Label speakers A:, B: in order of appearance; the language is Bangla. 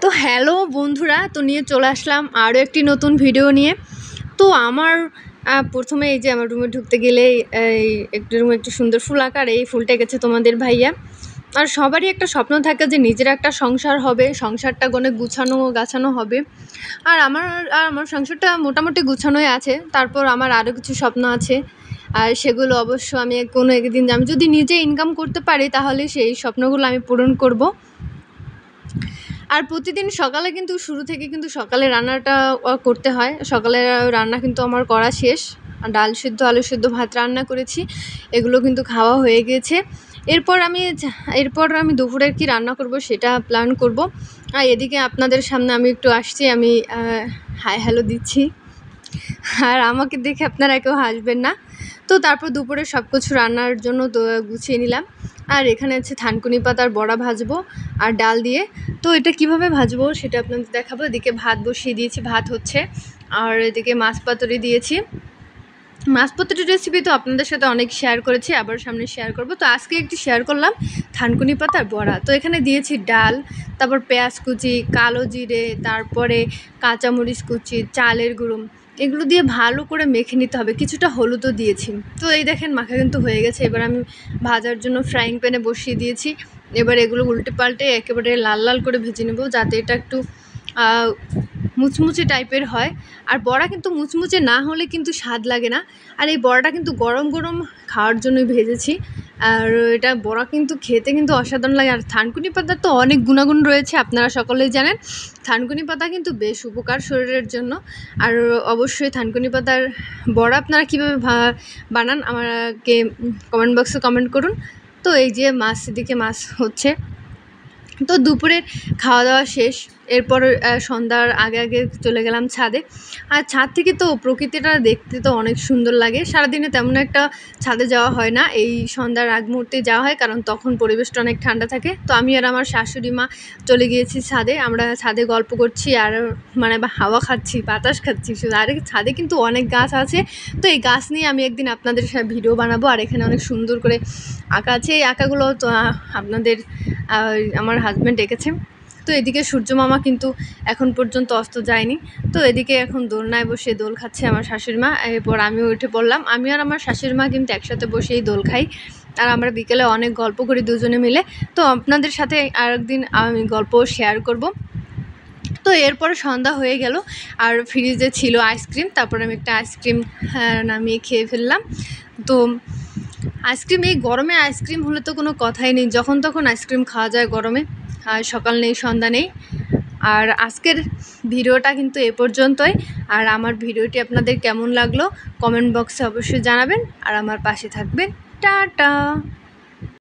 A: তো হ্যালো বন্ধুরা, তো নিয়ে চলে আসলাম আরও একটি নতুন ভিডিও নিয়ে। তো আমার প্রথমে এই যে আমার রুমে ঢুকতে গেলেই এই একটি রুমে একটি সুন্দর ফুল আঁকার এই ফুলটা গেছে তোমাদের ভাইয়া। আর সবারই একটা স্বপ্ন থাকে যে নিজের একটা সংসার হবে, সংসারটা অনেক গুছানো গাছানো হবে। আর আমার সংসারটা মোটামুটি গুছানোই আছে। তারপর আমার আরও কিছু স্বপ্ন আছে, আর সেগুলো অবশ্য আমি কোনো একদিন আমি যদি নিজে ইনকাম করতে পারি তাহলে সেই স্বপ্নগুলো আমি পূরণ করব। আর প্রতিদিন সকালে কিন্তু শুরু থেকে কিন্তু সকালে রান্নাটা করতে হয়। সকালের রান্না কিন্তু আমার করা শেষ। ডাল সিদ্ধ, আলু সিদ্ধ, ভাত রান্না করেছি, এগুলো কিন্তু খাওয়া হয়ে গেছে। এরপর আমি দুপুরের কি রান্না করব সেটা প্ল্যান করব। আর এদিকে আপনাদের সামনে আমি একটু আসছি, আমি হাই হ্যালো দিচ্ছি, আর আমাকে দেখে আপনারা কেউ হাসবেন না। তো তারপর দুপুরে সব কিছু রান্নার জন্য গুছিয়ে নিলাম। আর এখানে আছে থানকুনি পাতার বড়া ভাজবো আর ডাল দিয়ে। তো এটা কিভাবে ভাজবো সেটা আপনাদের দেখাবো। এদিকে ভাত বসিয়ে দিয়েছি, ভাত হচ্ছে। আর এদিকে মাছ পাতুরি দিয়েছি। মাছ পাতুরির রেসিপি তো আপনাদের সাথে অনেক শেয়ার করেছি, আবার সামনে শেয়ার করব। তো আজকে একটু শেয়ার করলাম থানকুনি পাতার বড়া। তো এখানে দিয়েছি ডাল, তারপর পেঁয়াজ কুচি, কালো জিরে, তারপরে কাঁচামরিচ কুচি, চালের গুঁড়ো, এগুলো দিয়ে ভালো করে মেখে নিতে হবে। কিছুটা হলুদও দিয়েছি। তো এই দেখেন মাখা কিন্তু হয়ে গেছে। এবার আমি ভাজার জন্য ফ্রাইং প্যানে বসিয়ে দিয়েছি। এবার এগুলো উল্টে পাল্টে একেবারে লাল লাল করে ভেজে নেব, যাতে এটা একটু মুচমুচে টাইপের হয়। আর বড়া কিন্তু মুচমুচে না হলে কিন্তু স্বাদ লাগে না। আর এই বড়াটা কিন্তু গরম গরম খাওয়ার জন্যই ভেজেছি। আর এটা বড়া কিন্তু খেতে কিন্তু অসাধারণ লাগে। আর থানকুনি পাতার তো অনেক গুণাগুণ রয়েছে, আপনারা সকলেই জানেন। থানকুনি পাতা কিন্তু বেশ উপকার শরীরের জন্য। আর অবশ্যই থানকুনি পাতার বড়া আপনারা কীভাবে বানান আমাকে কমেন্ট বক্সে কমেন্ট করুন। তো এই যে এদিকে মাছ হচ্ছে। তো দুপুরের খাওয়া দাওয়া শেষ। এরপর সন্ধ্যার আগে চলে গেলাম ছাদে। আর ছাদ থেকে তো প্রকৃতিটা দেখতে তো অনেক সুন্দর লাগে। সারাদিনে তেমন একটা ছাদে যাওয়া হয় না, এই সন্ধ্যার আগ মুহূর্তে যাওয়া হয়, কারণ তখন পরিবেশটা অনেক ঠান্ডা থাকে। তো আমি আর আমার শাশুড়ি মা চলে গিয়েছি ছাদে। আমরা ছাদে গল্প করছি আর হাওয়া খাচ্ছি, বাতাস খাচ্ছি শুধু। আর ছাদে কিন্তু অনেক গাছ আছে। তো এই গাছ নিয়ে আমি একদিন আপনাদের সাথে ভিডিও বানাবো। আর এখানে অনেক সুন্দর করে আঁকা আছে। এই আঁকাগুলো তো আপনাদের আমার হাজব্যান্ড এঁকেছে। তো এদিকে সূর্য মামা কিন্তু এখন পর্যন্ত অস্ত যায়নি। তো এদিকে এখন দোলনায় বসে দোল খাচ্ছে আমার শাশুড়ি মা। এরপর আমিও উঠে পড়লাম। আমি আর আমার শাশুড়ি মা কিন্তু একসাথে বসেই দোল খাই। আর আমরা বিকেলে অনেক গল্প করি দুজনে মিলে। তো আপনাদের সাথে আরেকদিন আমি গল্প শেয়ার করব। তো এরপরে সন্ধ্যা হয়ে গেল, আর ফ্রিজে ছিল আইসক্রিম। তারপর আমি একটা আইসক্রিম নামিয়ে খেয়ে ফেললাম। তো আইসক্রিম, এই গরমে আইসক্রিম হলে তো কোনো কথাই নেই, যখন তখন আইসক্রিম খাওয়া যায় গরমে। আর সকাল নেই সন্ধ্যা নেই। আর আজকের ভিডিওটা কিন্তু এ পর্যন্তই। আর আমার ভিডিওটি আপনাদের কেমন লাগলো কমেন্ট বক্সে অবশ্যই জানাবেন, আর আমার পাশে থাকবেন। টাটা।